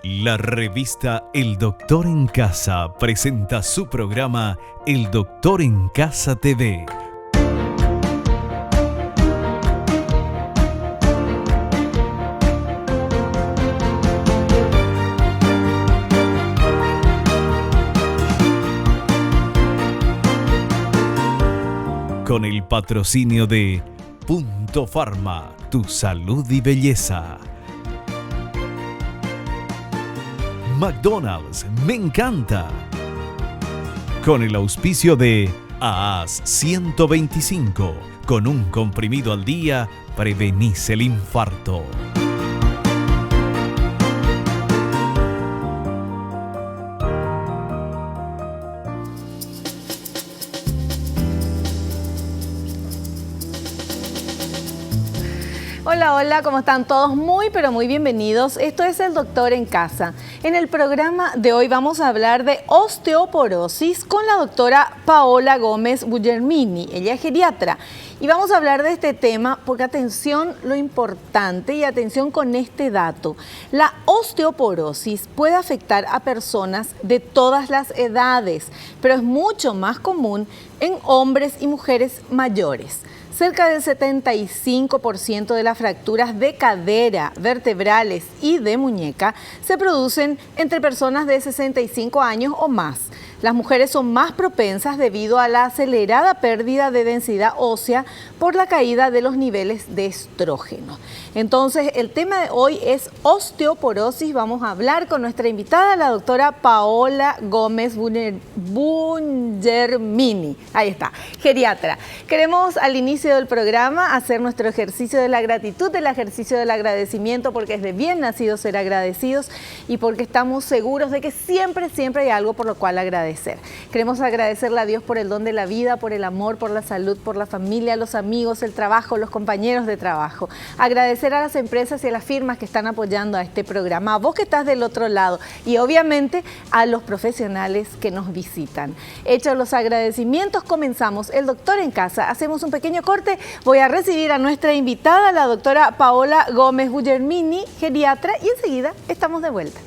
La revista El Doctor en Casa presenta su programa El Doctor en Casa TV. Con el patrocinio de Punto Pharma, tu salud y belleza. McDonald's, me encanta. Con el auspicio de AAS 125, con un comprimido al día, prevenís el infarto. Hola, hola, ¿cómo están todos? Muy, pero muy bienvenidos. Esto es El Doctor en Casa. En el programa de hoy vamos a hablar de osteoporosis con la doctora Paola Gómez Guglielmini. Ella es geriatra. Y vamos a hablar de este tema porque atención lo importante y atención con este dato. La osteoporosis puede afectar a personas de todas las edades, pero es mucho más común en hombres y mujeres mayores. Cerca del 75% de las fracturas de cadera, vertebrales y de muñeca se producen entre personas de 65 años o más. Las mujeres son más propensas debido a la acelerada pérdida de densidad ósea por la caída de los niveles de estrógeno. Entonces, el tema de hoy es osteoporosis. Vamos a hablar con nuestra invitada, la doctora Paola Gómez Guglielmini. Ahí está, geriatra. Queremos al inicio del programa hacer nuestro ejercicio de la gratitud, el ejercicio del agradecimiento, porque es de bien nacido ser agradecidos y porque estamos seguros de que siempre hay algo por lo cual agradecer. Queremos agradecerle a Dios por el don de la vida, por el amor, por la salud, por la familia, los amigos, el trabajo, los compañeros de trabajo. Agradecer a las empresas y a las firmas que están apoyando a este programa, a vos que estás del otro lado y obviamente a los profesionales que nos visitan. Hechos los agradecimientos, comenzamos El Doctor en Casa. Hacemos un pequeño corte. Voy a recibir a nuestra invitada, la doctora Paola Gómez Guglielmini, geriatra, y enseguida estamos de vuelta.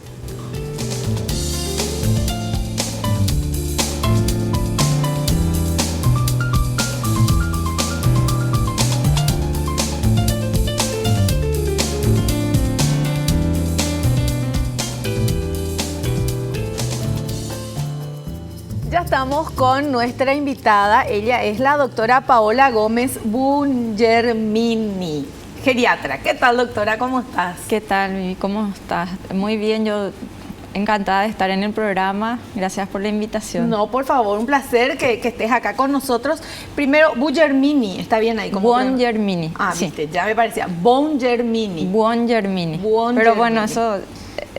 Ya estamos con nuestra invitada, ella es la doctora Paola Gómez Guglielmini, geriatra. ¿Qué tal, doctora? ¿Cómo estás? ¿Qué tal? ¿Cómo estás? Muy bien, yo encantada de estar en el programa. Gracias por la invitación. No, por favor, un placer que estés acá con nosotros. Primero, Guglielmini, ¿está bien ahí? Guglielmini. Ah, sí. Viste, ya me parecía. Guglielmini. Guglielmini. Pero bueno, eso...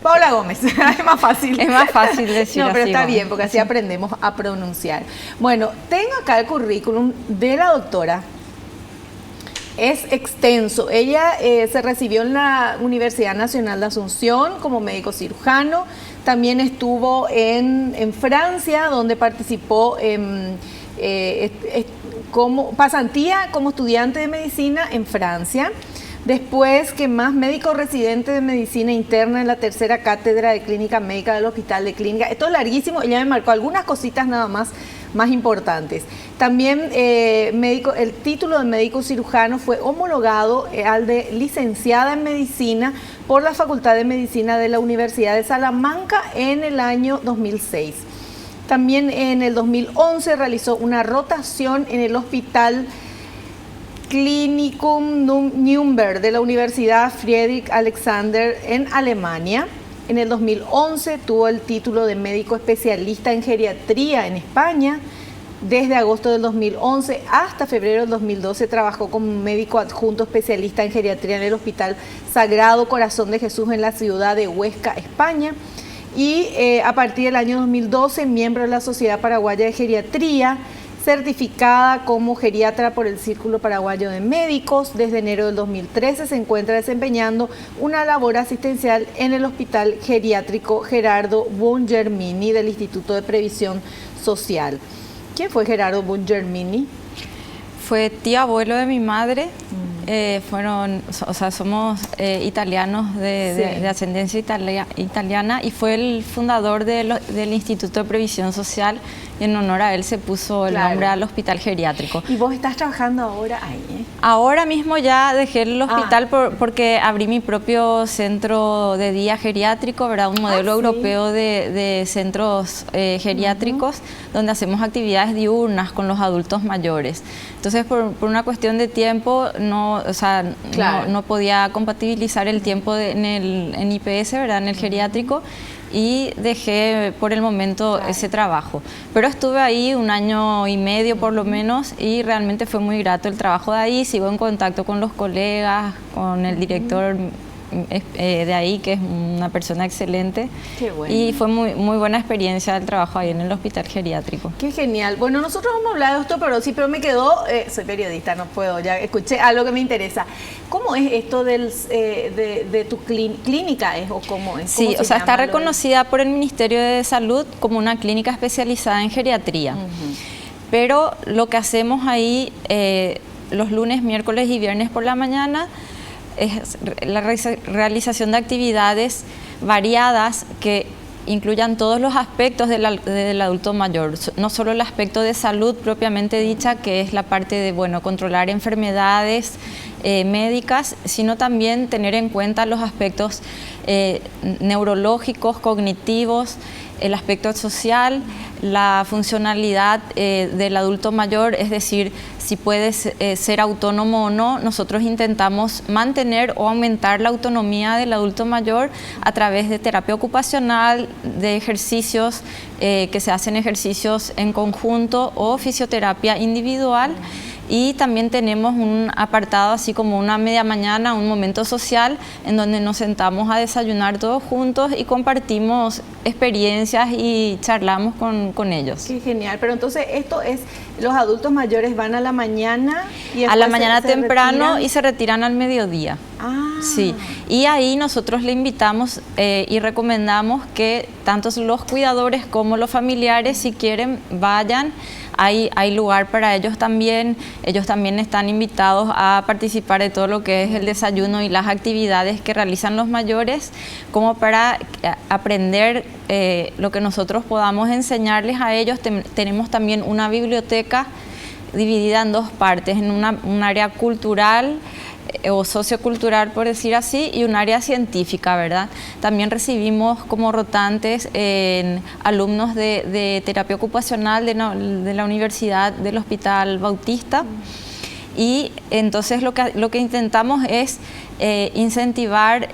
Paola Gómez, es más fácil. Es más fácil decir No, pero así, está bien, porque así aprendemos a pronunciar. Bueno, tengo acá el currículum de la doctora. Es extenso. Ella se recibió en la Universidad Nacional de Asunción como médico cirujano. También estuvo en Francia, donde participó como pasantía como estudiante de medicina en Francia. Después, que más médico residente de medicina interna en la tercera cátedra de clínica médica del Hospital de Clínica. Esto es larguísimo, ella me marcó algunas cositas nada más importantes. También el título de médico cirujano fue homologado al de licenciada en medicina por la Facultad de Medicina de la Universidad de Salamanca en el año 2006. También en el 2011 realizó una rotación en el Hospital Klinikum Nürnberg de la Universidad Friedrich Alexander en Alemania. En el 2011 tuvo el título de médico especialista en geriatría en España. Desde agosto del 2011 hasta febrero del 2012 trabajó como médico adjunto especialista en geriatría en el Hospital Sagrado Corazón de Jesús en la ciudad de Huesca, España. Y a partir del año 2012, miembro de la Sociedad Paraguaya de Geriatría, certificada como geriatra por el Círculo Paraguayo de Médicos. Desde enero del 2013 se encuentra desempeñando una labor asistencial en el Hospital Geriátrico Gerardo Guglielmini del Instituto de Previsión Social. ¿Quién fue Gerardo Guglielmini? Fue tío abuelo de mi madre. somos italianos de ascendencia italiana, y fue el fundador del Instituto de Previsión Social, y en honor a él se puso el nombre al hospital geriátrico. ¿Y vos estás trabajando ahora ahí? Ahora mismo ya dejé el hospital porque abrí mi propio centro de día geriátrico, ¿verdad? Un modelo europeo de centros geriátricos, donde hacemos actividades diurnas con los adultos mayores. Entonces, por una cuestión de tiempo, no podía compatibilizar el tiempo en IPS, ¿verdad? En el geriátrico, y dejé por el momento ese trabajo. Pero estuve ahí 1 año y medio por lo menos, y realmente fue muy grato el trabajo de ahí. Sigo en contacto con los colegas, con el director de ahí, que es una persona excelente. Qué bueno. Y fue muy buena experiencia el trabajo ahí en el hospital geriátrico. Qué genial. Bueno, nosotros vamos a hablar de osteoporosis, pero me quedó, soy periodista, no puedo, ya escuché algo que me interesa. ¿Cómo es esto de tu clínica? ¿O cómo es? Sí, o sea, está reconocida por el Ministerio de Salud como una clínica especializada en geriatría. Pero lo que hacemos ahí los lunes, miércoles y viernes por la mañana es la realización de actividades variadas que incluyan todos los aspectos del adulto mayor, no solo el aspecto de salud propiamente dicha, que es la parte de controlar enfermedades médicas, sino también tener en cuenta los aspectos neurológicos, cognitivos, el aspecto social, la funcionalidad del adulto mayor, es decir, si puede ser autónomo o no. Nosotros intentamos mantener o aumentar la autonomía del adulto mayor a través de terapia ocupacional, de ejercicios, que se hacen ejercicios en conjunto, o fisioterapia individual. Y también tenemos un apartado, así como una media mañana, un momento social, en donde nos sentamos a desayunar todos juntos y compartimos experiencias y charlamos con ellos. Qué genial. Pero entonces esto es, los adultos mayores van a la mañana y a la mañana temprano y se retiran al mediodía. Sí, y ahí nosotros le invitamos y recomendamos que tanto los cuidadores como los familiares, si quieren, vayan. Hay lugar para ellos también están invitados a participar de todo lo que es el desayuno y las actividades que realizan los mayores, como para aprender lo que nosotros podamos enseñarles a ellos. Tenemos también una biblioteca dividida en 2 partes, en un área cultural o sociocultural, por decir así, y un área científica, ¿verdad? También recibimos como rotantes alumnos de terapia ocupacional de la Universidad del Hospital Bautista, y entonces lo que intentamos es incentivar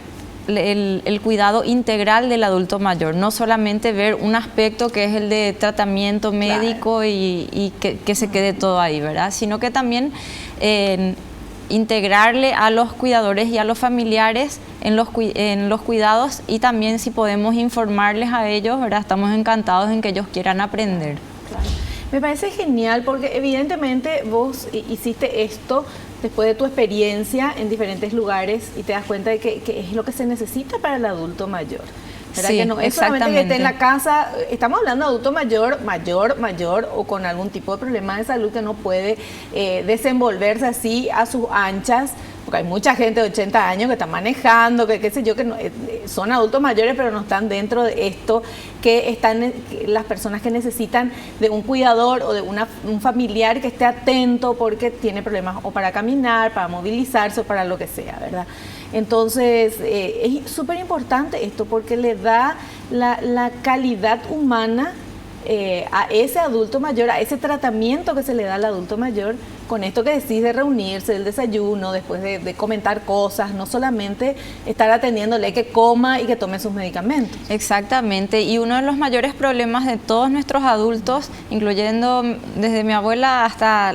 el cuidado integral del adulto mayor, no solamente ver un aspecto que es el de tratamiento médico y que se quede todo ahí, ¿verdad? Sino que también integrarle a los cuidadores y a los familiares en los cuidados, y también si podemos informarles a ellos, ¿verdad? Estamos encantados en que ellos quieran aprender. Claro. Me parece genial porque evidentemente vos hiciste esto después de tu experiencia en diferentes lugares y te das cuenta de que es lo que se necesita para el adulto mayor. ¿Verdad? Sí, que no es solamente que esté en la casa. Estamos hablando de adulto mayor o con algún tipo de problema de salud que no puede desenvolverse así a sus anchas, porque hay mucha gente de 80 años que está manejando, que qué sé yo, que no, son adultos mayores pero no están dentro de esto, que están las personas que necesitan de un cuidador o de un familiar que esté atento porque tiene problemas o para caminar, para movilizarse o para lo que sea, ¿verdad? Entonces es súper importante esto porque le da la calidad humana a ese adulto mayor, a ese tratamiento que se le da al adulto mayor, con esto que decís de reunirse, del desayuno, después de comentar cosas, no solamente estar atendiéndole que coma y que tome sus medicamentos. Exactamente, y uno de los mayores problemas de todos nuestros adultos, incluyendo desde mi abuela hasta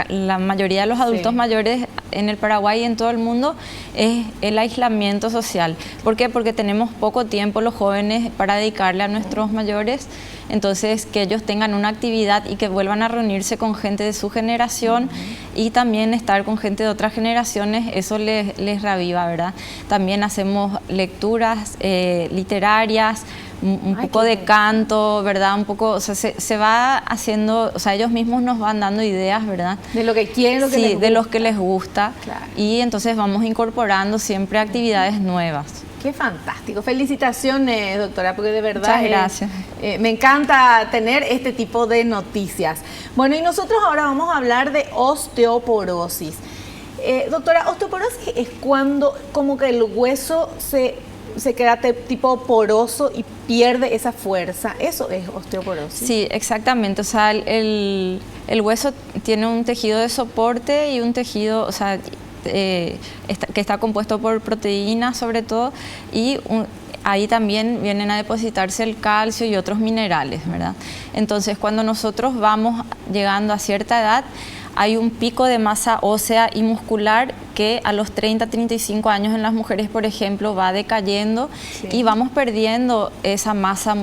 la mayoría de los adultos mayores en el Paraguay y en todo el mundo, es el aislamiento social. ¿Por qué? Porque tenemos poco tiempo los jóvenes para dedicarle a nuestros mayores. Entonces, que ellos tengan una actividad y que vuelvan a reunirse con gente de su generación y también estar con gente de otras generaciones, eso les reaviva, ¿verdad? También hacemos lecturas literarias, un poco de canto, ¿verdad? Un poco, o sea, se va haciendo, o sea, ellos mismos nos van dando ideas, ¿verdad? De lo que quieren, lo que les gusta. De los que les gusta. Claro. Y entonces vamos incorporando siempre actividades nuevas. Qué fantástico. Felicitaciones, doctora, porque de verdad muchas gracias. Me encanta tener este tipo de noticias. Bueno, y nosotros ahora vamos a hablar de osteoporosis. Doctora, osteoporosis es cuando como que el hueso se queda tipo poroso y pierde esa fuerza. ¿Eso es osteoporosis? Sí, exactamente. O sea, el hueso tiene un tejido de soporte y un tejido, o sea, que está compuesto por proteínas sobre todo, y ahí también vienen a depositarse el calcio y otros minerales, ¿verdad? Entonces, cuando nosotros vamos llegando a cierta edad, hay un pico de masa ósea y muscular que a los 30, 35 años en las mujeres, por ejemplo, va decayendo, sí, y vamos perdiendo esa masa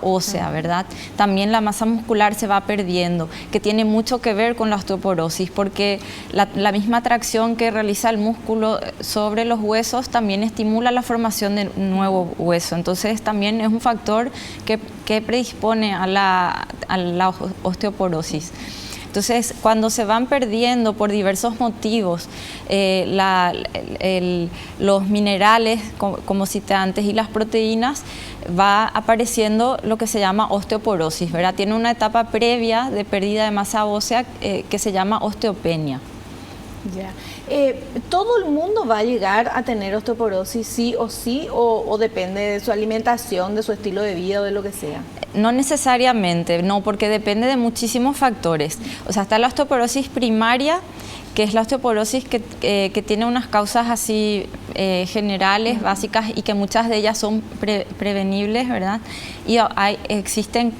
ósea, ¿verdad? También la masa muscular se va perdiendo, que tiene mucho que ver con la osteoporosis, porque la misma tracción que realiza el músculo sobre los huesos también estimula la formación de nuevo hueso. Entonces también es un factor que predispone a la osteoporosis. Entonces, cuando se van perdiendo por diversos motivos los minerales, como cité antes, y las proteínas, va apareciendo lo que se llama osteoporosis, ¿verdad? Tiene una etapa previa de pérdida de masa ósea que se llama osteopenia. Ya. ¿Todo el mundo va a llegar a tener osteoporosis sí o depende de su alimentación, de su estilo de vida o de lo que sea? No necesariamente, no, porque depende de muchísimos factores. O sea, está la osteoporosis primaria, que es la osteoporosis que tiene unas causas así generales, básicas, y que muchas de ellas son prevenibles, ¿verdad? Y existen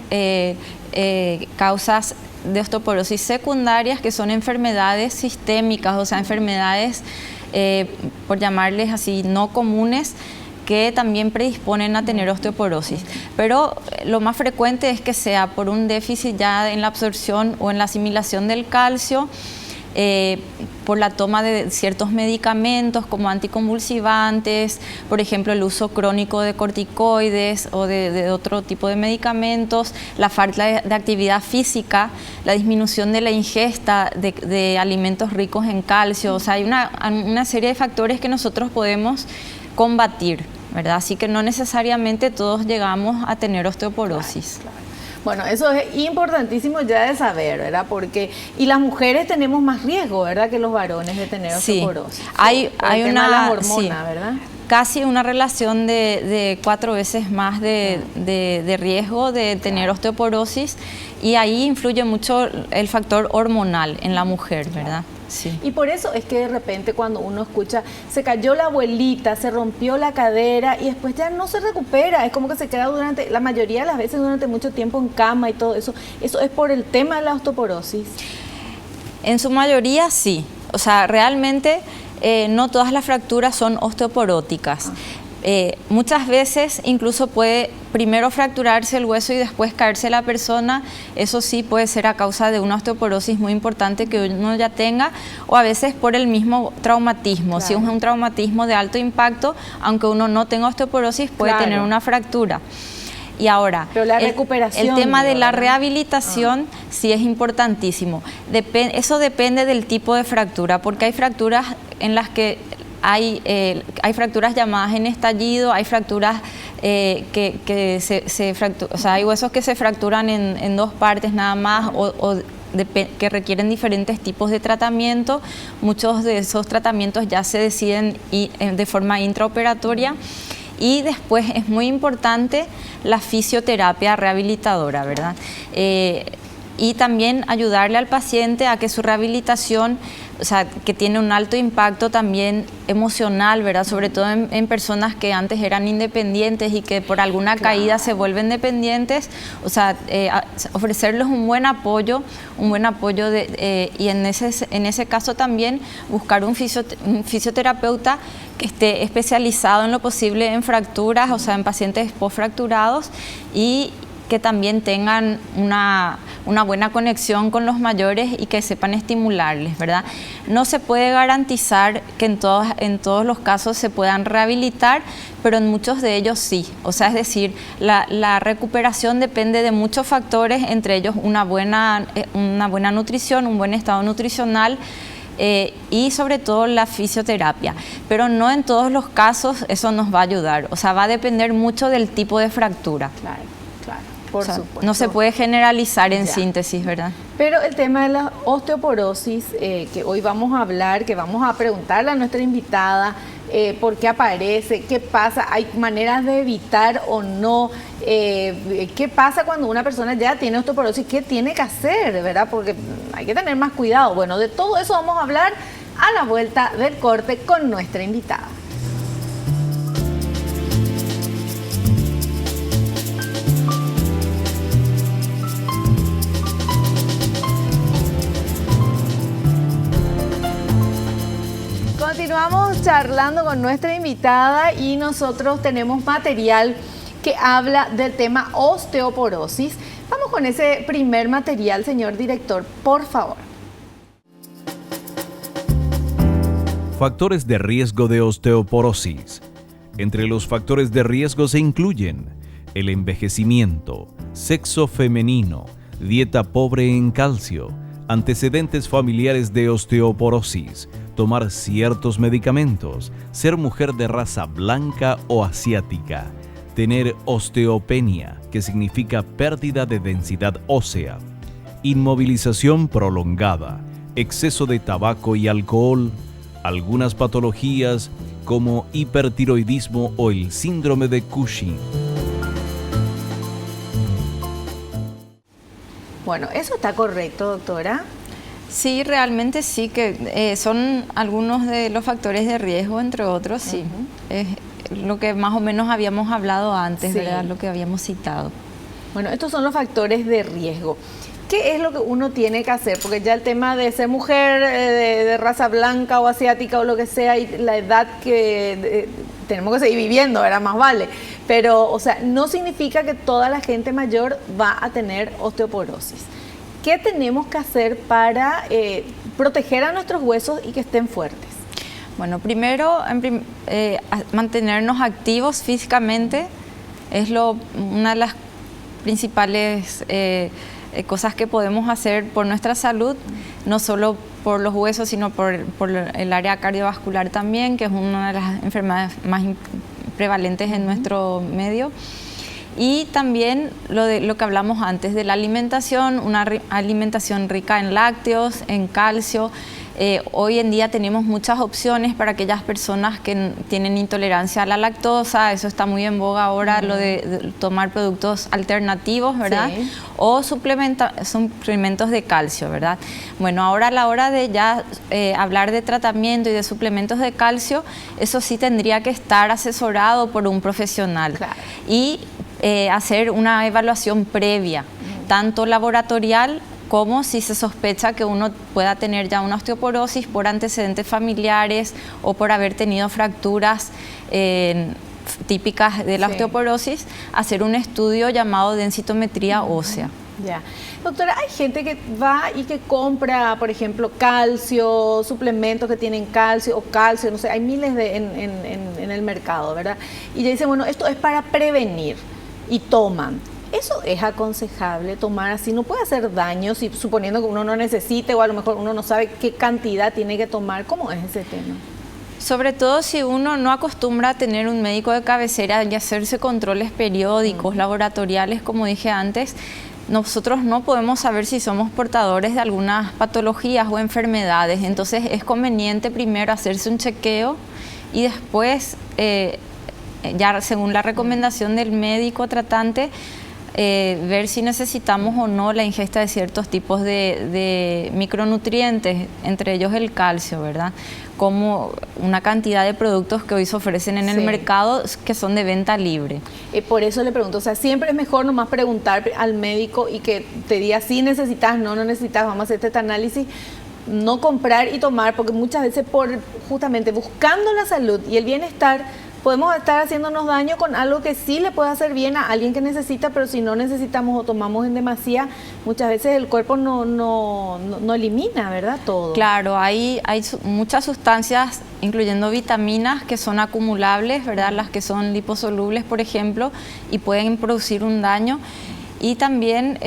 causas de osteoporosis secundarias, que son enfermedades sistémicas, o sea, enfermedades, por llamarles así, no comunes, que también predisponen a tener osteoporosis. Pero lo más frecuente es que sea por un déficit ya en la absorción o en la asimilación del calcio, por la toma de ciertos medicamentos como anticonvulsivantes, por ejemplo el uso crónico de corticoides o de otro tipo de medicamentos, la falta de actividad física, la disminución de la ingesta de alimentos ricos en calcio. O sea, hay una serie de factores que nosotros podemos combatir, ¿verdad? Así que no necesariamente todos llegamos a tener osteoporosis. Claro. Bueno, eso es importantísimo ya de saber, ¿verdad? Porque las mujeres tenemos más riesgo, ¿verdad?, que los varones de tener osteoporosis. Hay una las hormonas, ¿verdad? Casi una relación de 4 veces más de riesgo de tener osteoporosis, y ahí influye mucho el factor hormonal en la mujer, ¿verdad? Sí. Y por eso es que de repente cuando uno escucha, se cayó la abuelita, se rompió la cadera y después ya no se recupera, es como que se queda la mayoría de las veces durante mucho tiempo en cama y todo eso. ¿Eso es por el tema de la osteoporosis? En su mayoría sí, o sea, realmente no todas las fracturas son osteoporóticas. Muchas veces incluso puede primero fracturarse el hueso y después caerse la persona. Eso sí puede ser a causa de una osteoporosis muy importante que uno ya tenga, o a veces por el mismo traumatismo. Claro. Si es un traumatismo de alto impacto, aunque uno no tenga osteoporosis, puede tener una fractura. Y ahora, pero la recuperación, el tema de la rehabilitación sí es importantísimo. Eso depende del tipo de fractura, porque hay fracturas en las que hay fracturas llamadas en estallido, hay fracturas o sea, hay huesos que se fracturan en 2 partes nada más, que requieren diferentes tipos de tratamiento. Muchos de esos tratamientos ya se deciden de forma intraoperatoria. Y después es muy importante la fisioterapia rehabilitadora, ¿verdad? Y también ayudarle al paciente a que su rehabilitación, o sea, que tiene un alto impacto también emocional, ¿verdad? Sobre todo en personas que antes eran independientes y que por alguna caída se vuelven dependientes. O sea, ofrecerles un buen apoyo y en ese caso también buscar un fisioterapeuta que esté especializado en lo posible en fracturas, o sea, en pacientes postfracturados, y que también tengan una buena conexión con los mayores y que sepan estimularles, ¿verdad? No se puede garantizar que en todos los casos se puedan rehabilitar, pero en muchos de ellos sí. O sea, es decir, la recuperación depende de muchos factores, entre ellos una buena nutrición, un buen estado nutricional, y sobre todo la fisioterapia, pero no en todos los casos eso nos va a ayudar, o sea, va a depender mucho del tipo de fractura. Claro, por supuesto. No se puede generalizar en síntesis, ¿verdad? Pero el tema de la osteoporosis, que hoy vamos a hablar, que vamos a preguntarle a nuestra invitada, por qué aparece, qué pasa, hay maneras de evitar o no, qué pasa cuando una persona ya tiene osteoporosis, qué tiene que hacer, ¿verdad? Porque hay que tener más cuidado. Bueno, de todo eso vamos a hablar a la vuelta del corte con nuestra invitada. Continuamos charlando con nuestra invitada y nosotros tenemos material que habla del tema osteoporosis. Vamos con ese primer material, señor director, por favor. Factores de riesgo de osteoporosis. Entre los factores de riesgo se incluyen el envejecimiento, sexo femenino, dieta pobre en calcio, antecedentes familiares de osteoporosis, tomar ciertos medicamentos, ser mujer de raza blanca o asiática, tener osteopenia, que significa pérdida de densidad ósea, inmovilización prolongada, exceso de tabaco y alcohol, algunas patologías como hipertiroidismo o el síndrome de Cushing. Bueno, ¿eso está correcto, doctora? Sí, realmente sí, que son algunos de los factores de riesgo, entre otros, sí. Es lo que más o menos habíamos hablado antes, sí, ¿verdad? Lo que habíamos citado. Bueno, estos son los factores de riesgo. ¿Qué es lo que uno tiene que hacer? Porque ya el tema de ser mujer de raza blanca o asiática o lo que sea, y la edad que tenemos que seguir viviendo, ¿verdad? Más vale. Pero, o sea, no significa que toda la gente mayor va a tener osteoporosis. ¿Qué tenemos que hacer para proteger a nuestros huesos y que estén fuertes? Bueno, primero mantenernos activos físicamente es una de las principales cosas que podemos hacer por nuestra salud, no solo por los huesos, sino por el área cardiovascular también, que es una de las enfermedades más prevalentes en nuestro medio. Y también lo que hablamos antes de la alimentación, una alimentación rica en lácteos, en calcio. Hoy en día tenemos muchas opciones para aquellas personas que tienen intolerancia a la lactosa, eso está muy en boga ahora, lo de tomar productos alternativos, ¿verdad? Sí. O suplementos de calcio, ¿verdad? Bueno, ahora a la hora de ya hablar de tratamiento y de suplementos de calcio, eso sí tendría que estar asesorado por un profesional. Claro. Y hacer una evaluación previa, tanto laboratorial como si se sospecha que uno pueda tener ya una osteoporosis por antecedentes familiares o por haber tenido fracturas típicas de la osteoporosis, hacer un estudio llamado densitometría ósea. Ya. Doctora, hay gente que va y que compra, por ejemplo, calcio, suplementos que tienen calcio o calcio, no sé, hay miles en el mercado, ¿verdad? Y ya dicen, bueno, esto es para prevenir y toman. ¿Eso es aconsejable tomar así? ¿No puede hacer daño si suponiendo que uno no necesite o a lo mejor uno no sabe qué cantidad tiene que tomar? ¿Cómo es ese tema? Sobre todo si uno no acostumbra a tener un médico de cabecera y hacerse controles periódicos, laboratoriales, como dije antes, nosotros no podemos saber si somos portadores de algunas patologías o enfermedades. Entonces es conveniente primero hacerse un chequeo y después, ya según la recomendación del médico tratante, ver si necesitamos o no la ingesta de ciertos tipos de micronutrientes, entre ellos el calcio, ¿verdad? Como una cantidad de productos que hoy se ofrecen en el mercado que son de venta libre. Por eso le pregunto, o sea, siempre es mejor nomás preguntar al médico y que te diga si necesitas, no necesitas, vamos a hacer este análisis, no comprar y tomar, porque muchas veces justamente buscando la salud y el bienestar, podemos estar haciéndonos daño con algo que sí le puede hacer bien a alguien que necesita, pero si no necesitamos o tomamos en demasía, muchas veces el cuerpo no elimina, ¿verdad? Todo. Claro, hay muchas sustancias, incluyendo vitaminas, que son acumulables, ¿verdad? Las que son liposolubles, por ejemplo, y pueden producir un daño. Y también,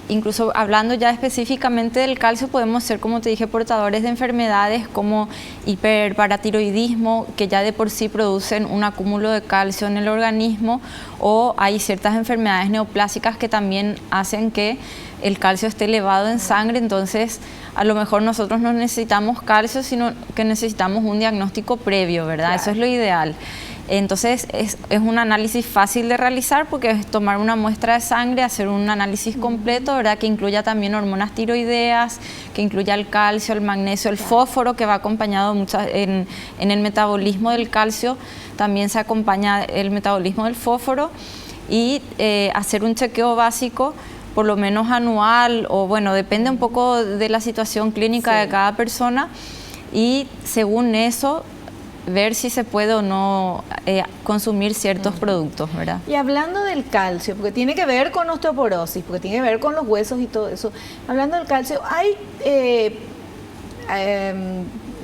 incluso hablando ya específicamente del calcio, podemos ser, como te dije, portadores de enfermedades como hiperparatiroidismo, que ya de por sí producen un acúmulo de calcio en el organismo, o hay ciertas enfermedades neoplásicas que también hacen que el calcio esté elevado en sangre. Entonces, a lo mejor nosotros no necesitamos calcio, sino que necesitamos un diagnóstico previo, ¿verdad? Claro. Eso es lo ideal. Entonces es un análisis fácil de realizar, porque es tomar una muestra de sangre, hacer un análisis completo, ¿verdad? Que incluya también hormonas tiroideas, que incluya el calcio, el magnesio, el fósforo, que va acompañado en el metabolismo del calcio, también se acompaña el metabolismo del fósforo, y hacer un chequeo básico, por lo menos anual, o bueno, depende un poco de la situación clínica de cada persona, y según eso ver si se puede o no consumir ciertos productos, ¿verdad? Y hablando del calcio, porque tiene que ver con osteoporosis, porque tiene que ver con los huesos y todo eso, hablando del calcio, hay,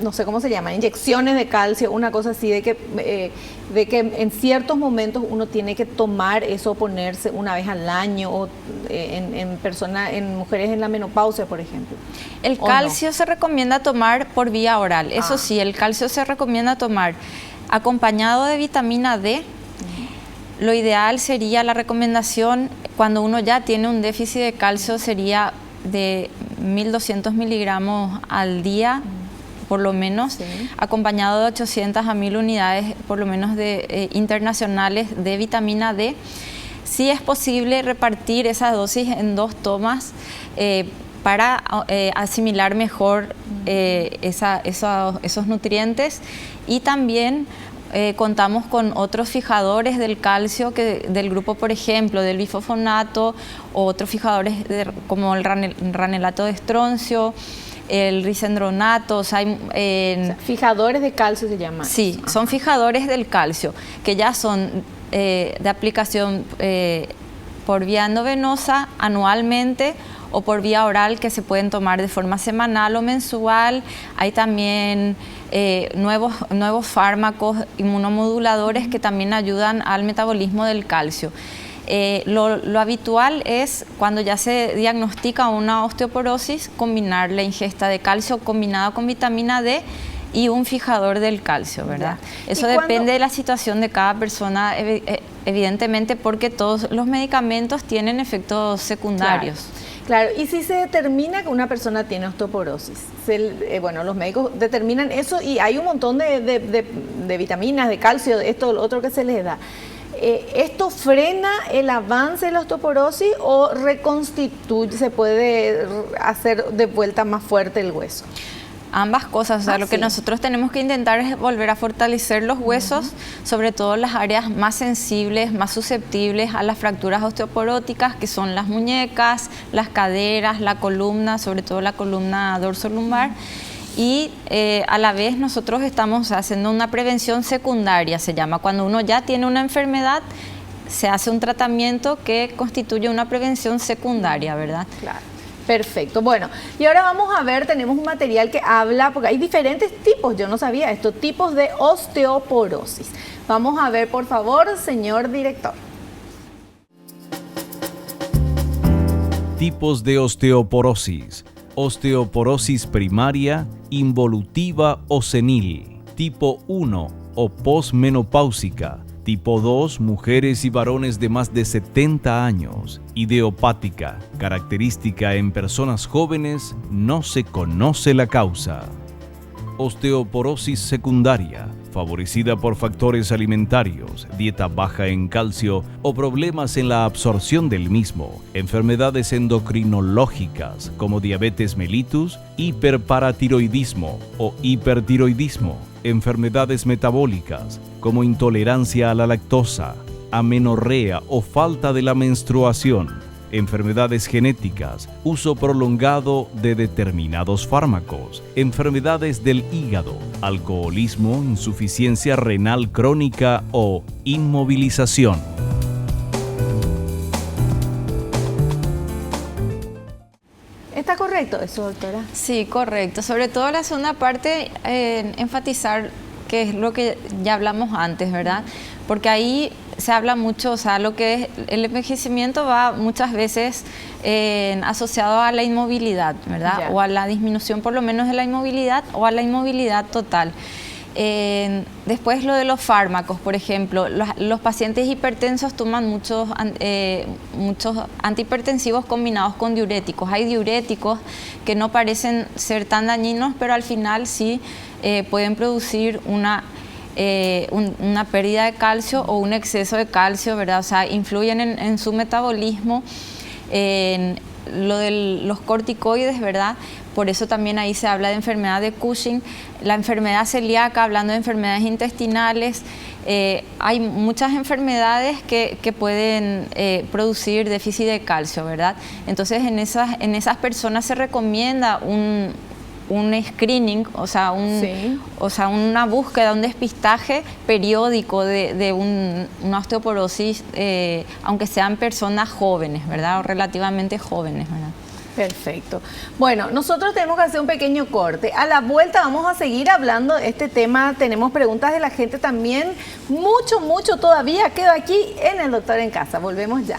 no sé cómo se llaman, inyecciones de calcio, una cosa así, de que en ciertos momentos uno tiene que tomar eso, ponerse una vez al año, o en mujeres en la menopausia, por ejemplo. El calcio se recomienda tomar por vía oral. Eso sí, el calcio se recomienda tomar acompañado de vitamina D. Lo ideal sería, la recomendación cuando uno ya tiene un déficit de calcio, sería de 1.200 miligramos al día, por lo menos, acompañado de 800 a 1.000 unidades, por lo menos, internacionales de vitamina D. Sí es posible repartir esa dosis en 2 tomas para asimilar mejor esos nutrientes, y también contamos con otros fijadores del calcio del grupo, por ejemplo, del bifosfonato, o otros fijadores como el ranelato de estroncio, el risendronato, o sea, fijadores de calcio se llaman. Sí, son fijadores del calcio, que ya son de aplicación por vía endovenosa anualmente, o por vía oral, que se pueden tomar de forma semanal o mensual. Hay también nuevos fármacos inmunomoduladores que también ayudan al metabolismo del calcio. Lo habitual es, cuando ya se diagnostica una osteoporosis, combinar la ingesta de calcio combinado con vitamina D y un fijador del calcio, ¿verdad? Eso depende de la situación de cada persona, evidentemente, porque todos los medicamentos tienen efectos secundarios. Claro, y si se determina que una persona tiene osteoporosis, bueno, los médicos determinan eso, y hay un montón de vitaminas, de calcio, de esto, lo otro que se les da. ¿Esto frena el avance de la osteoporosis o reconstituye, se puede hacer de vuelta más fuerte el hueso? Ambas cosas, o sea, lo que nosotros tenemos que intentar es volver a fortalecer los huesos, sobre todo las áreas más sensibles, más susceptibles a las fracturas osteoporóticas, que son las muñecas, las caderas, la columna, sobre todo la columna dorsolumbar. Y a la vez nosotros estamos haciendo una prevención secundaria, se llama, cuando uno ya tiene una enfermedad, se hace un tratamiento que constituye una prevención secundaria, ¿verdad? Claro. Perfecto. Bueno, y ahora vamos a ver, tenemos un material que habla, porque hay diferentes tipos, yo no sabía esto, tipos de osteoporosis. Vamos a ver, por favor, señor director. Tipos de osteoporosis. Osteoporosis primaria, involutiva o senil. Tipo 1 o posmenopáusica. Tipo 2, mujeres y varones de más de 70 años. Idiopática, característica en personas jóvenes, no se conoce la causa. Osteoporosis secundaria, favorecida por factores alimentarios, dieta baja en calcio o problemas en la absorción del mismo, enfermedades endocrinológicas como diabetes mellitus, hiperparatiroidismo o hipertiroidismo, enfermedades metabólicas como intolerancia a la lactosa, amenorrea o falta de la menstruación, enfermedades genéticas, uso prolongado de determinados fármacos, enfermedades del hígado, alcoholismo, insuficiencia renal crónica o inmovilización. ¿Está correcto eso, doctora? Sí, correcto. Sobre todo la segunda parte, enfatizar que es lo que ya hablamos antes, ¿verdad? Porque ahí se habla mucho, o sea, lo que es el envejecimiento va muchas veces asociado a la inmovilidad, ¿verdad? Ya. O a la disminución por lo menos de la inmovilidad o a la inmovilidad total. Después lo de los fármacos, por ejemplo, los pacientes hipertensos toman muchos antihipertensivos combinados con diuréticos. Hay diuréticos que no parecen ser tan dañinos, pero al final sí pueden producir una pérdida de calcio o un exceso de calcio, ¿verdad? O sea, influyen en su metabolismo. Lo de los corticoides, ¿verdad? Por eso también ahí se habla de enfermedad de Cushing, la enfermedad celíaca, hablando de enfermedades intestinales. Hay muchas enfermedades que pueden producir déficit de calcio, ¿verdad? Entonces en esas personas se recomienda un screening, o sea, una búsqueda, un despistaje periódico de una osteoporosis, aunque sean personas jóvenes, ¿verdad? O relativamente jóvenes, ¿verdad? Perfecto. Bueno, nosotros tenemos que hacer un pequeño corte. A la vuelta vamos a seguir hablando de este tema. Tenemos preguntas de la gente también. Mucho todavía queda aquí en El Doctor en Casa. Volvemos ya.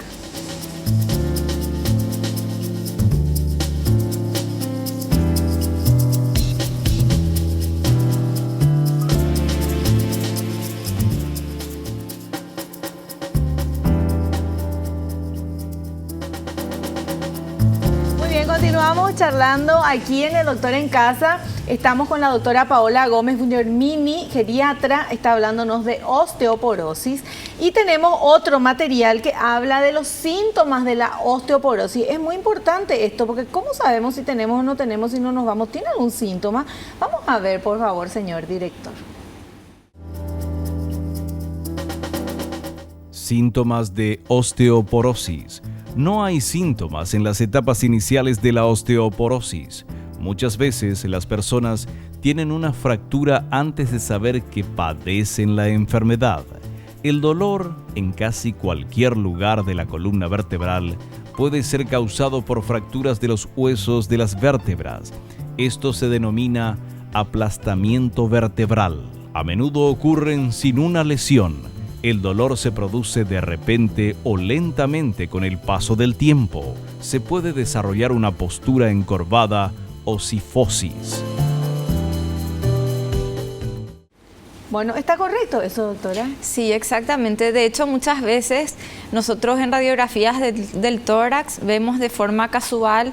Continuamos charlando aquí en El Doctor en Casa. Estamos con la doctora Paola Gómez Bugermini, geriatra, está hablándonos de osteoporosis. Y tenemos otro material que habla de los síntomas de la osteoporosis. Es muy importante esto, porque ¿cómo sabemos si tenemos o no tenemos, si no nos vamos? ¿Tiene algún síntoma? Vamos a ver, por favor, señor director. Síntomas de osteoporosis. No hay síntomas en las etapas iniciales de la osteoporosis. Muchas veces las personas tienen una fractura antes de saber que padecen la enfermedad. El dolor en casi cualquier lugar de la columna vertebral puede ser causado por fracturas de los huesos de las vértebras. Esto se denomina aplastamiento vertebral. A menudo ocurren sin una lesión. El dolor se produce de repente o lentamente con el paso del tiempo. Se puede desarrollar una postura encorvada o cifosis. Bueno, ¿está correcto eso, doctora? Sí, exactamente. De hecho, muchas veces nosotros en radiografías del tórax vemos de forma casual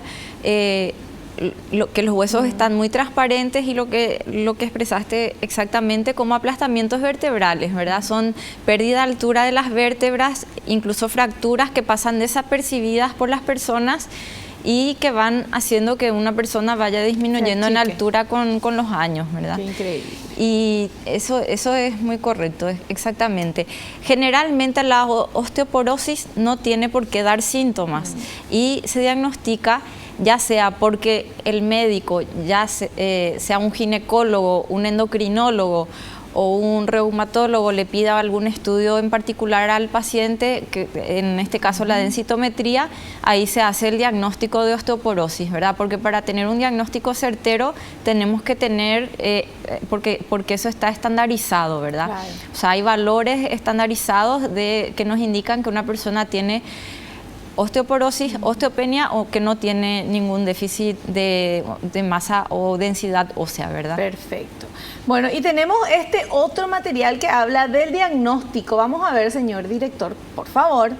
que los huesos están muy transparentes y lo que expresaste exactamente como aplastamientos vertebrales, ¿verdad? Son pérdida de altura de las vértebras, incluso fracturas que pasan desapercibidas por las personas y que van haciendo que una persona vaya disminuyendo en altura con los años, ¿verdad? Qué increíble. Y eso es muy correcto, exactamente. Generalmente la osteoporosis no tiene por qué dar síntomas y se diagnostica ya sea porque el médico, sea un ginecólogo, un endocrinólogo o un reumatólogo le pida algún estudio en particular al paciente, que en este caso la densitometría, ahí se hace el diagnóstico de osteoporosis, ¿verdad? Porque para tener un diagnóstico certero tenemos que tener, porque eso está estandarizado, ¿verdad? Claro. O sea, hay valores estandarizados que nos indican que una persona tiene osteoporosis, osteopenia o que no tiene ningún déficit de masa o densidad ósea, ¿verdad? Perfecto. Bueno, y tenemos este otro material que habla del diagnóstico. Vamos a ver, señor director, por favor.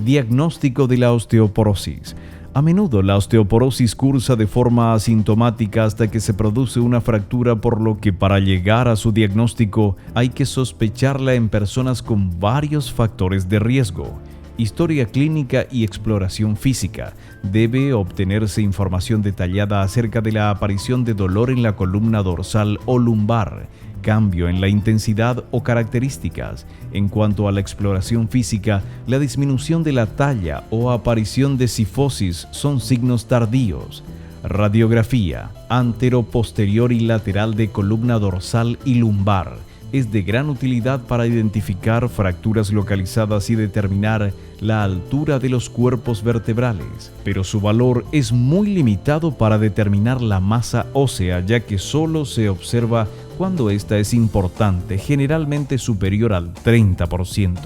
Diagnóstico de la osteoporosis. A menudo la osteoporosis cursa de forma asintomática hasta que se produce una fractura, por lo que para llegar a su diagnóstico hay que sospecharla en personas con varios factores de riesgo. historia clínica y exploración física. Debe obtenerse información detallada acerca de la aparición de dolor en la columna dorsal o lumbar, cambio en la intensidad o características. En cuanto a la exploración física, la disminución de la talla o aparición de cifosis son signos tardíos. Radiografía antero, posterior y lateral de columna dorsal y lumbar. Es de gran utilidad para identificar fracturas localizadas y determinar la altura de los cuerpos vertebrales, pero su valor es muy limitado para determinar la masa ósea, ya que solo se observa cuando esta es importante, generalmente superior al 30%.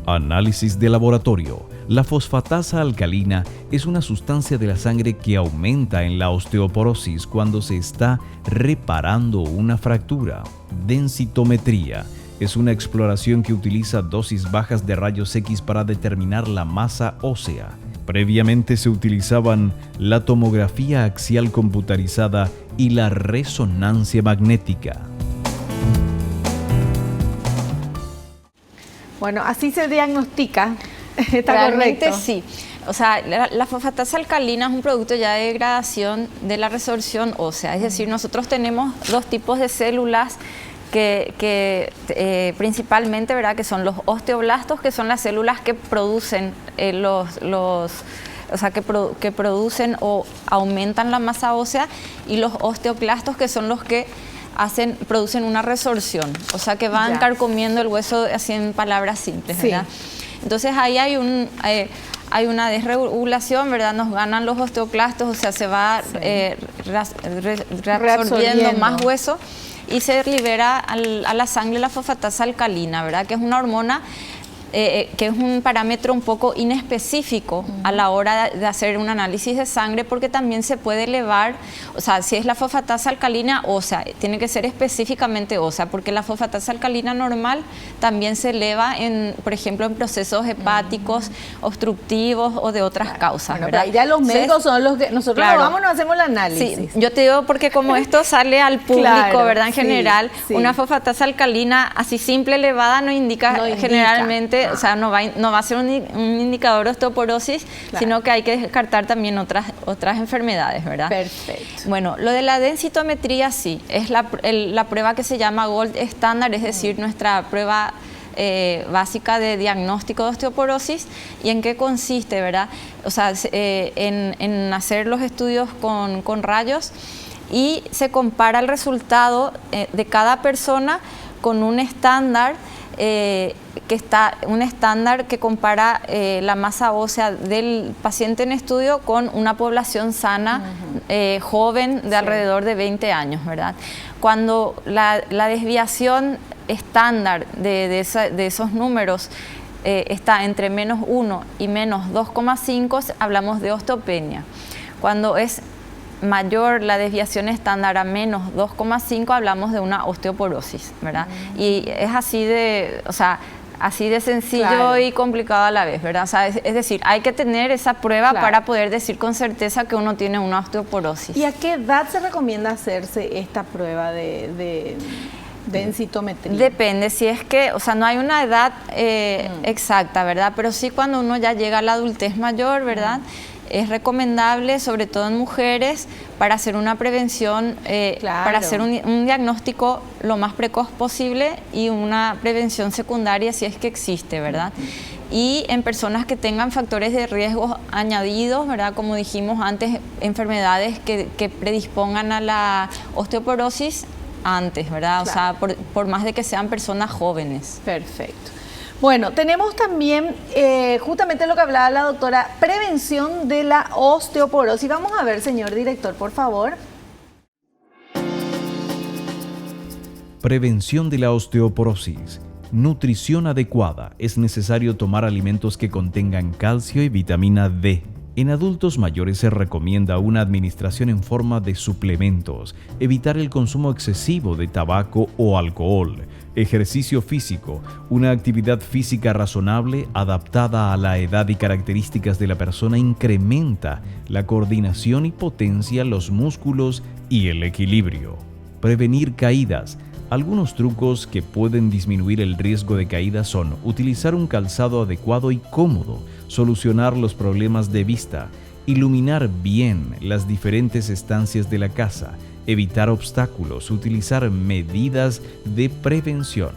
Análisis de laboratorio. La fosfatasa alcalina es una sustancia de la sangre que aumenta en la osteoporosis cuando se está reparando una fractura. Densitometría. Es una exploración que utiliza dosis bajas de rayos X para determinar la masa ósea. Previamente se utilizaban la tomografía axial computarizada y la resonancia magnética. Bueno, así se diagnostica. ¿Está Realmente correcto? Sí. O sea, la fosfatasa alcalina es un producto ya de degradación de la resorción ósea. Es decir, nosotros tenemos dos tipos de células que principalmente, ¿verdad?, que son los osteoblastos, que son las células que producen que producen o aumentan la masa ósea, y los osteoclastos, que son los que producen una resorción, o sea, que van carcomiendo el hueso, así en palabras simples, ¿verdad? Sí. Entonces ahí hay una desregulación, ¿verdad? Nos ganan los osteoclastos, o sea, se va reabsorbiendo más hueso y se libera a la sangre la fosfatasa alcalina, ¿verdad? Que es una hormona que es un parámetro un poco inespecífico a la hora de hacer un análisis de sangre, porque también se puede elevar, o sea, si es la fosfatasa alcalina ósea, tiene que ser específicamente ósea, porque la fosfatasa alcalina normal también se eleva, por ejemplo, en procesos hepáticos, obstructivos o de otras causas. Bueno, ¿verdad? Ya los médicos son los que nosotros nos hacemos el análisis. Sí, yo te digo porque como esto sale al público, ¿verdad? En general, una fosfatasa alcalina así simple elevada no indica generalmente. O sea, no va a ser un indicador de osteoporosis, sino que hay que descartar también otras enfermedades, ¿verdad? Perfecto. Bueno, lo de la densitometría sí, es la prueba que se llama Gold Standard, es decir, nuestra prueba básica de diagnóstico de osteoporosis. ¿Y en qué consiste, verdad? O sea, en hacer los estudios con rayos, y se compara el resultado de cada persona con un estándar que compara la masa ósea del paciente en estudio con una población sana, joven, de alrededor de 20 años, ¿verdad? Cuando la desviación estándar de esos números está entre -1 y -2,5, hablamos de osteopenia. Cuando es mayor la desviación estándar a -2,5, hablamos de una osteoporosis, ¿verdad? Y es así de sencillo y complicado a la vez, ¿verdad? O sea, es decir, hay que tener esa prueba para poder decir con certeza que uno tiene una osteoporosis. ¿Y a qué edad se recomienda hacerse esta prueba de densitometría? Depende, si es que, o sea, no hay una edad exacta, ¿verdad? Pero sí, cuando uno ya llega a la adultez mayor, ¿verdad? Es recomendable, sobre todo en mujeres, para hacer una prevención, para hacer un diagnóstico lo más precoz posible y una prevención secundaria si es que existe, ¿verdad? Y en personas que tengan factores de riesgo añadidos, ¿verdad? Como dijimos antes, enfermedades que predispongan a la osteoporosis antes, ¿verdad? O sea, por más de que sean personas jóvenes. Perfecto. Bueno, tenemos también justamente lo que hablaba la doctora, prevención de la osteoporosis. Vamos a ver, señor director, por favor. Prevención de la osteoporosis. Nutrición adecuada. Es necesario tomar alimentos que contengan calcio y vitamina D. En adultos mayores se recomienda una administración en forma de suplementos, evitar el consumo excesivo de tabaco o alcohol, ejercicio físico, una actividad física razonable adaptada a la edad y características de la persona incrementa la coordinación y potencia los músculos y el equilibrio. Prevenir caídas. Algunos trucos que pueden disminuir el riesgo de caída son utilizar un calzado adecuado y cómodo, solucionar los problemas de vista, iluminar bien las diferentes estancias de la casa, evitar obstáculos, utilizar medidas de prevención,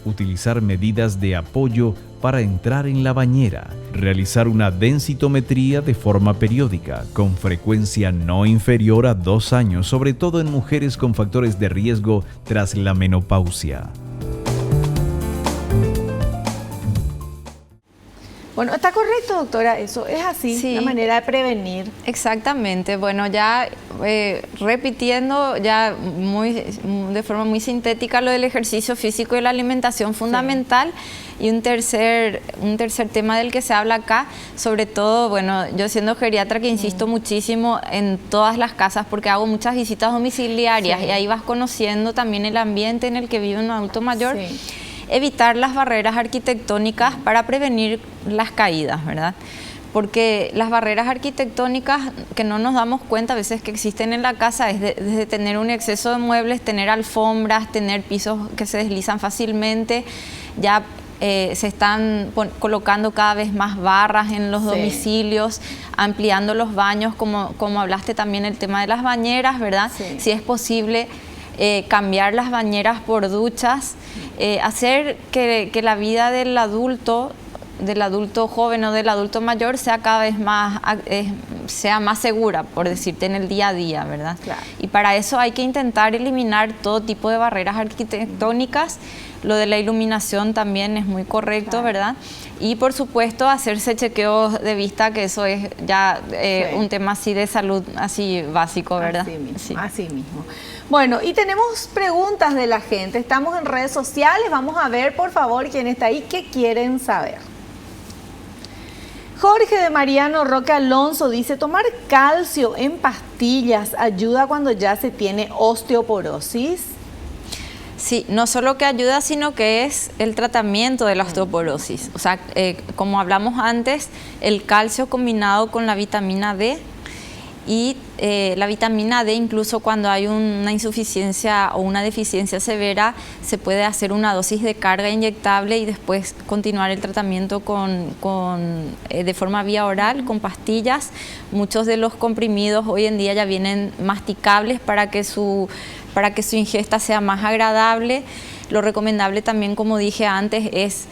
utilizar medidas de apoyo para entrar en la bañera, realizar una densitometría de forma periódica, con frecuencia no inferior a 2 años, sobre todo en mujeres con factores de riesgo tras la menopausia. Bueno, está correcto, doctora, eso es así, Sí. la manera de prevenir. Exactamente, bueno, ya repitiendo ya de forma muy sintética lo del ejercicio físico y la alimentación fundamental. Sí. Y un tercer tema del que se habla acá, sobre todo, bueno, yo siendo geriatra que insisto muchísimo en todas las casas porque hago muchas visitas domiciliarias, sí, y ahí vas conociendo también el ambiente en el que vive un adulto mayor. Sí. Evitar las barreras arquitectónicas para prevenir las caídas, ¿verdad? Porque las barreras arquitectónicas que no nos damos cuenta a veces que existen en la casa es desde tener un exceso de muebles, tener alfombras, tener pisos que se deslizan fácilmente, ya se están colocando cada vez más barras en los domicilios, ampliando los baños, como hablaste también el tema de las bañeras, ¿verdad? Sí. Si es posible cambiar las bañeras por duchas, hacer que la vida del adulto joven o del adulto mayor sea cada vez más, sea más segura, por decirte, en el día a día, ¿verdad? Claro. Y para eso hay que intentar eliminar todo tipo de barreras arquitectónicas. Lo de la iluminación también es muy correcto, claro, ¿verdad? Y por supuesto hacerse chequeos de vista, que eso es ya sí, un tema así de salud, así básico, ¿verdad? Así mismo, sí, así mismo. Bueno, y tenemos preguntas de la gente. Estamos en redes sociales. Vamos a ver, por favor, quién está ahí, qué quieren saber. Jorge de Mariano Roque Alonso dice, ¿tomar calcio en pastillas ayuda cuando ya se tiene osteoporosis? Sí, no solo que ayuda, sino que es el tratamiento de la osteoporosis. O sea, como hablamos antes, el calcio combinado con la vitamina D, y la vitamina D, incluso cuando hay una insuficiencia o una deficiencia severa, se puede hacer una dosis de carga inyectable y después continuar el tratamiento de forma vía oral, con pastillas. Muchos de los comprimidos hoy en día ya vienen masticables para que su ingesta sea más agradable. Lo recomendable también, como dije antes, es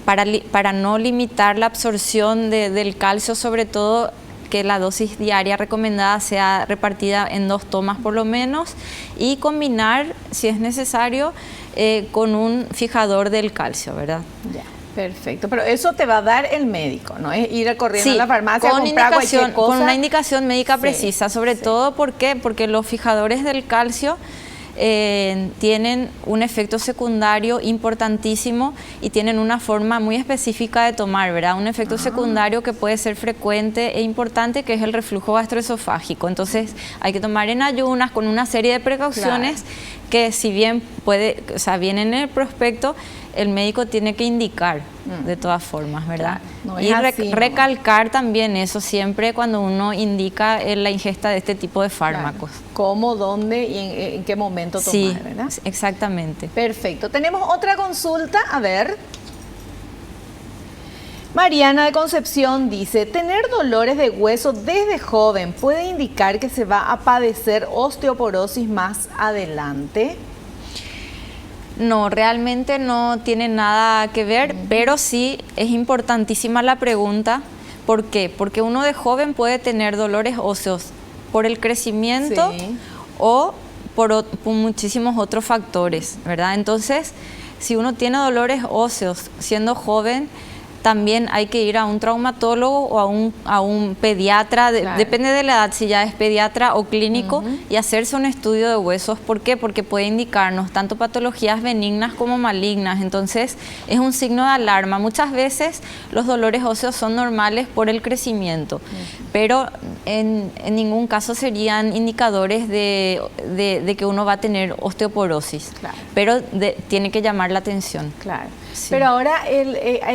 para no limitar la absorción del calcio, sobre todo, que la dosis diaria recomendada sea repartida en 2 tomas por lo menos, y combinar, si es necesario, con un fijador del calcio, ¿verdad? Ya. Perfecto, pero eso te va a dar el médico, ¿no? Es ir corriendo a la farmacia a comprar cualquier cosa. Con una indicación médica precisa, sobre todo, ¿por qué? Porque los fijadores del calcio tienen un efecto secundario importantísimo y tienen una forma muy específica de tomar, ¿verdad? Un efecto secundario que puede ser frecuente e importante, que es el reflujo gastroesofágico. Entonces hay que tomar en ayunas con una serie de precauciones, claro, que si bien viene en el prospecto, el médico tiene que indicar de todas formas, ¿verdad? Claro, no y recalcar también eso siempre cuando uno indica la ingesta de este tipo de fármacos. Claro. ¿Cómo, dónde y en qué momento tomar, sí, verdad? Exactamente. Perfecto. Tenemos otra consulta, a ver. Mariana de Concepción dice, ¿tener dolores de hueso desde joven puede indicar que se va a padecer osteoporosis más adelante? No, realmente no tiene nada que ver, pero sí es importantísima la pregunta. ¿Por qué? Porque uno de joven puede tener dolores óseos por el crecimiento, sí, o por muchísimos otros factores, ¿verdad? Entonces, si uno tiene dolores óseos siendo joven, también hay que ir a un traumatólogo o a un pediatra, claro, depende de la edad, si ya es pediatra o clínico, y hacerse un estudio de huesos. ¿Por qué? Porque puede indicarnos tanto patologías benignas como malignas. Entonces es un signo de alarma. Muchas veces los dolores óseos son normales por el crecimiento, pero en ningún caso serían indicadores de que uno va a tener osteoporosis, claro, pero tiene que llamar la atención. Claro. Sí. Pero ahora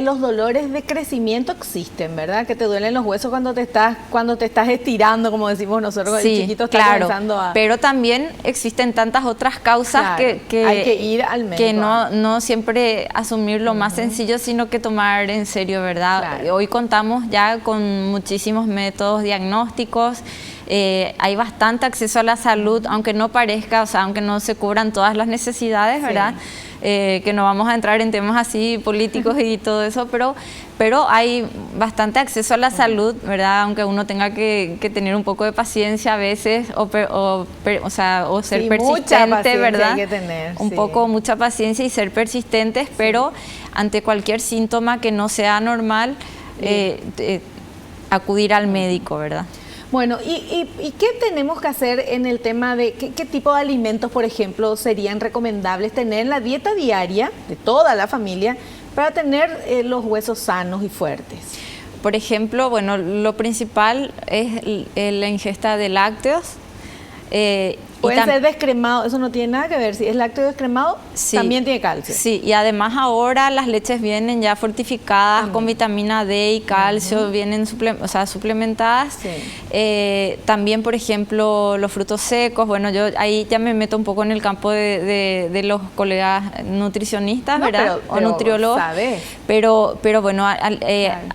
los dolores dolores de crecimiento existen, ¿verdad? Que te duelen los huesos cuando te estás estirando, como decimos nosotros, sí, el chiquito está claro, comenzando a... pero también existen tantas otras causas, Claro, que hay que ir al médico. Que no siempre asumir lo más sencillo, sino que tomar en serio, ¿verdad? Claro. Hoy contamos ya con muchísimos métodos diagnósticos. Hay bastante acceso a la salud, aunque no parezca, o sea, aunque no se cubran todas las necesidades, ¿verdad? Que no vamos a entrar en temas así políticos y todo eso, pero hay bastante acceso a la salud, ¿verdad? Aunque uno tenga que tener un poco de paciencia a veces o ser persistente, ¿verdad? Hay que tener, un poco, mucha paciencia y ser persistentes, pero ante cualquier síntoma que no sea normal, acudir al médico, ¿verdad? Bueno, ¿y qué tenemos que hacer en el tema de qué tipo de alimentos, por ejemplo, serían recomendables tener en la dieta diaria de toda la familia para tener los huesos sanos y fuertes? Por ejemplo, bueno, lo principal es la ingesta de lácteos. Pueden ser descremados, eso no tiene nada que ver. Si es lácteo descremado, sí, también tiene calcio. Sí, y además ahora las leches vienen ya fortificadas con vitamina D y calcio, vienen suplementadas. Sí. También, por ejemplo, los frutos secos. Bueno, yo ahí ya me meto un poco en el campo de los colegas nutricionistas, ¿verdad? O nutriólogos. Pero bueno,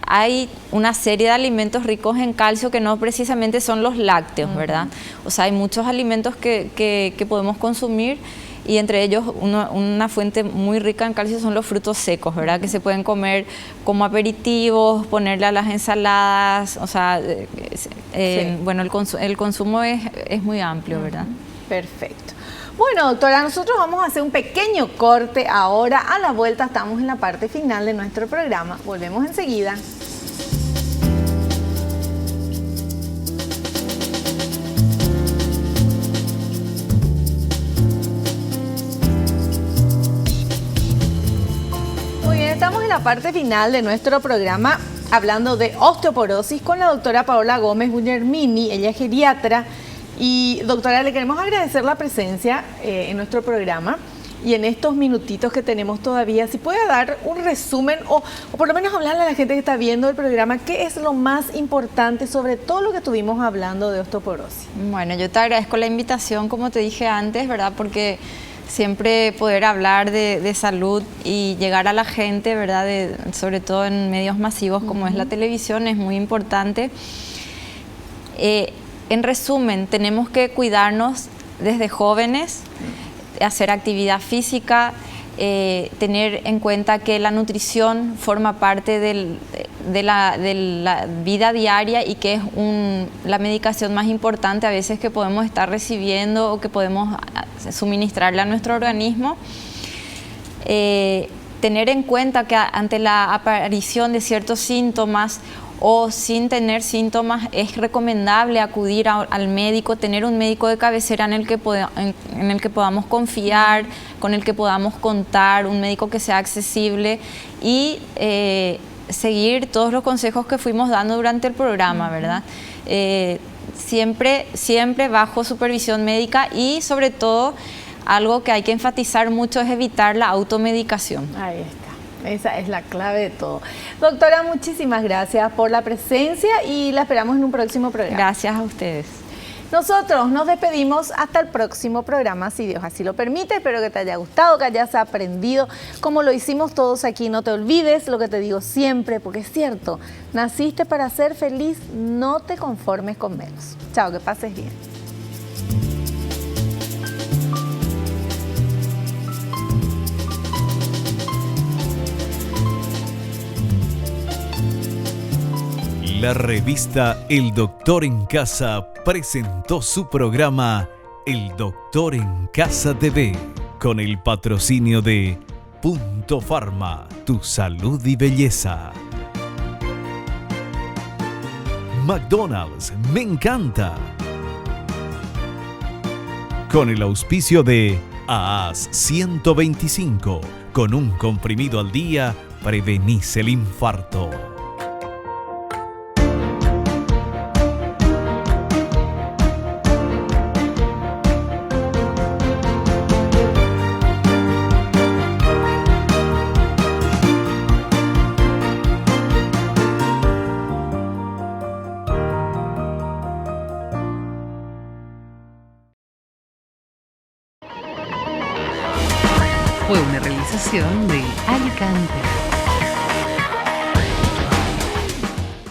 hay una serie de alimentos ricos en calcio que no precisamente son los lácteos, ¿verdad? O sea, hay muchos alimentos que podemos consumir, y entre ellos una fuente muy rica en calcio son los frutos secos, ¿verdad? Que se pueden comer como aperitivos, ponerle a las ensaladas, o sea, bueno, el consumo es muy amplio, ¿verdad? Perfecto. Bueno, doctora, nosotros vamos a hacer un pequeño corte ahora. A la vuelta estamos en la parte final de nuestro programa. Volvemos enseguida. Estamos en la parte final de nuestro programa hablando de osteoporosis con la doctora Paola Gómez Guglielmini. Ella es geriatra. Y doctora, le queremos agradecer la presencia en nuestro programa, y en estos minutitos que tenemos todavía, si puede dar un resumen o por lo menos hablarle a la gente que está viendo el programa qué es lo más importante sobre todo lo que estuvimos hablando de osteoporosis. Bueno, yo te agradezco la invitación, como te dije antes, ¿verdad? Porque siempre poder hablar de salud y llegar a la gente, ¿verdad? Sobre todo en medios masivos como es la televisión, es muy importante. En resumen, tenemos que cuidarnos desde jóvenes, hacer actividad física, tener en cuenta que la nutrición forma parte de la vida diaria y que es la medicación más importante a veces que podemos estar recibiendo o que podemos suministrarle a nuestro organismo. Tener en cuenta que ante la aparición de ciertos síntomas o sin tener síntomas es recomendable acudir al médico, tener un médico de cabecera en el que podamos confiar, con el que podamos contar, un médico que sea accesible y seguir todos los consejos que fuimos dando durante el programa, ¿verdad? Siempre bajo supervisión médica y sobre todo algo que hay que enfatizar mucho es evitar la automedicación. Ahí está. Esa es la clave de todo. Doctora, muchísimas gracias por la presencia y la esperamos en un próximo programa. Gracias a ustedes. Nosotros nos despedimos hasta el próximo programa, si Dios así lo permite. Espero que te haya gustado, que hayas aprendido como lo hicimos todos aquí. No te olvides lo que te digo siempre, porque es cierto, naciste para ser feliz, no te conformes con menos. Chao, que pases bien. La revista El Doctor en Casa presentó su programa El Doctor en Casa TV con el patrocinio de Punto Pharma, tu salud y belleza. McDonald's, me encanta. Con el auspicio de AAS 125, con un comprimido al día prevenís el infarto. adelante.